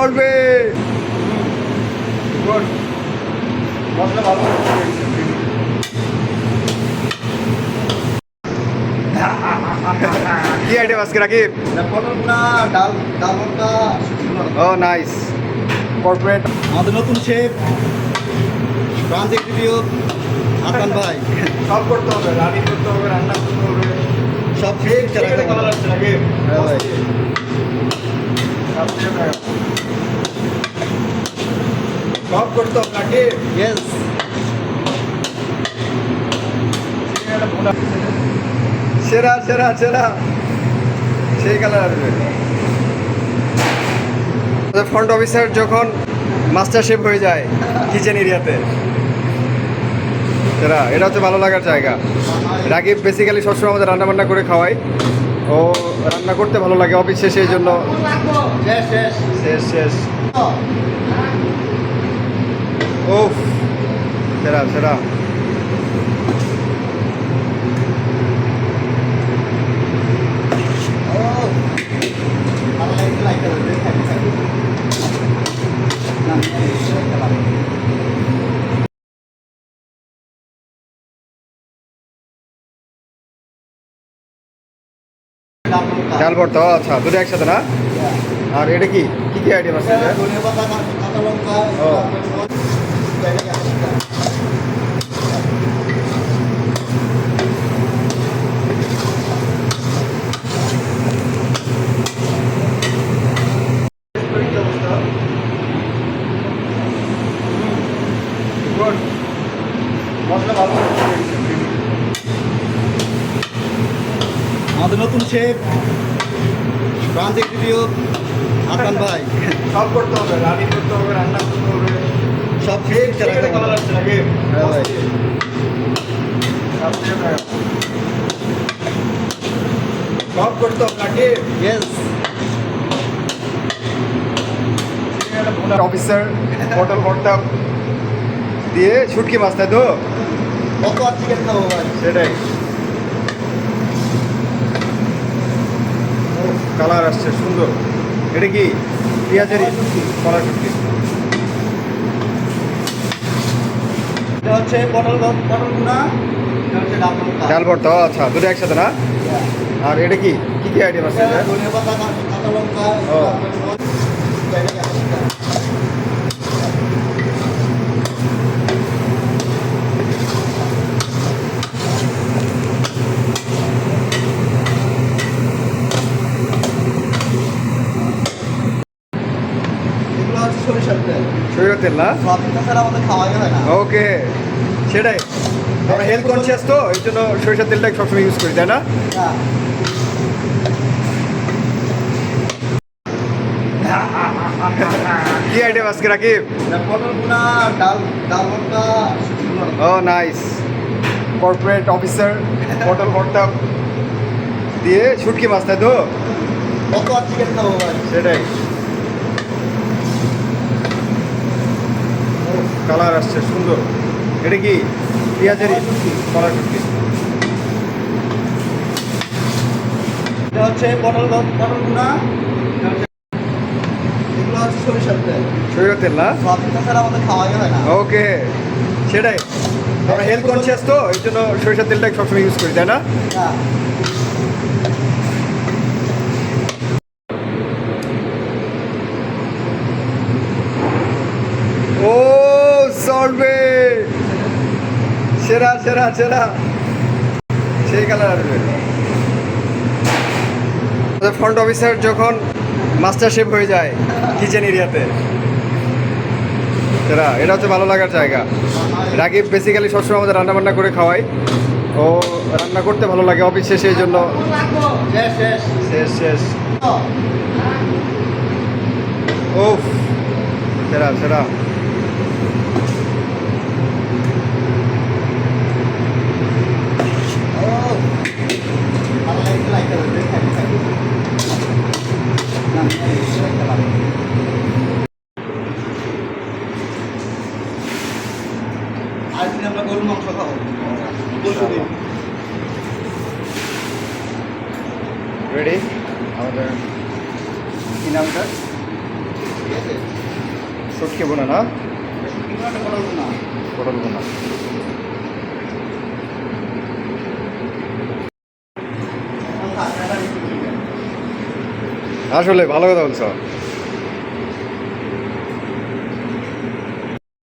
চলবে। কি আইটেম আজকে রাকিব? ডাল ডাল ভর্তা। ও নাইস। কর্পোরেট আমাদের নতুন শেফ ব্রাঞ্চ এক্সিকিউটিভ হাসান ভাই। সব করতে হবে, রান্না করতে হবে, রান্না করতে হবে, সব ঠিক শেফ চালাতে ভালো হবে। লাগছে রাকিব। হ্যাঁ ভাই। সব করতে হবে রাকিব। ইয়েস। সেরা সেরা সেরা, সেই কালার আসবে। ফ্রন্ট অফিসার যখন মাস্টার শেফ হয়ে যায় কিচেন এরিয়াতে, সেরা, এটা হচ্ছে ভালো লাগার জায়গা। রাকিব বেসিক্যালি সবসময় আমাদের রান্না বান্না করে খাওয়াই, ও রান্না করতে ভালো লাগে অফিস শেষে, এই জন্য শেষ শেষ শেষ শেষ। ও সেরা সেরা। ও ভালো লাগছে লাইকটা দেবে থ্যাংক ইউ না ডাল ভর্তা, আচ্ছা দুটো একসাথে না? আর এটা কি কি কি আইটেম আছে? ধনিয়া পাতা কাঁচা লঙ্কা ও। আমাদের নতুন শেফ ব্রাঞ্চ এক্সিকিউটিভ হাসান ভাই। সব করতে হবে, রান্না করতে হবে, রান্না করতে হবে, সব শেফ চালাতে ভালো হবে। লাগছে রাকিব। হ্যাঁ ভাই। সব করতে হবে রাকিব। ইয়েস। অফিসার পটল ভর্তা দিয়ে শুটকি মাছ, তাই তো? কত আর চিকেন খাবো ভাই? সেটাই। কালার আসছে সুন্দর। এটা কি পেঁয়াজের কলা শুটকি? এটা হচ্ছে পটল গুনা, এটা হচ্ছে ডাল ভর্তা। ডাল ভর্তা, আচ্ছা দুটো একসাথে না? আর এটা কি কি কি আইটেম আছে? ধনিয়া পাতা কাঁচা লঙ্কা ও। এগুলো হচ্ছে সরিষার তেল। সরিষার তেল না? সয়াবিন ছাড়া আমাদের খাওয়াই হয় না। ওকে, সেটাই। আমরা হেলথ কনসিয়াস তো, এই জন্য সরিষার তেলটাই সবসময় ইউজ করি, তাই না? হ্যাঁ। কি আইটেম আজকে রাকিব? পটল গুনা, ডাল ডাল ভর্তা। ও নাইস। কর্পোরেট অফিসার পটল ভর্তা দিয়ে শুটকি মাছ, তাই তো? কত আর চিকেন খাবো ভাই? সেটাই। কালার আসছে সুন্দর। এটা কি পেঁয়াজের কলা শুটকি? এটা হচ্ছে পটল গুনা, এগুলো হচ্ছে সরিষার তেল। সরিষার তেল না? সয়াবিন ছাড়া আমাদের খাওয়াই হয় না। ওকে, সেটাই। আমরা হেলথ কনসিয়াস তো, এই জন্য সরিষার তেলটাই সবসময় ইউজ করি, তাই না? হ্যাঁ। ও চলবে। সেরা সেরা সেরা, সেই কালার আসবে। ফ্রন্ট অফিসার যখন মাস্টার শেফ হয়ে যায় কিচেন এরিয়াতে, সেরা, এটা হচ্ছে ভালো লাগার জায়গা। রাকিব বেসিক্যালি সবসময় আমাদের রান্না বান্না করে খাওয়াই, ও রান্না করতে ভালো লাগে অফিস শেষে, এই জন্য শেষ শেষ শেষ শেষ। ও সেরা সেরা। ও ভালো লাগছে লাইকটা দেবে থ্যাংক ইউ না আজকে আমরা গরুর মাংস খাবো। পরশুদিন। রেডি আমাদের কি নামটা? ঠিক আছে? শুটকি বোনা না, এটা শুটকি বোনা, এটা পটল বোনা। পটল বোনা। আসলে ভালো কথা বলছো।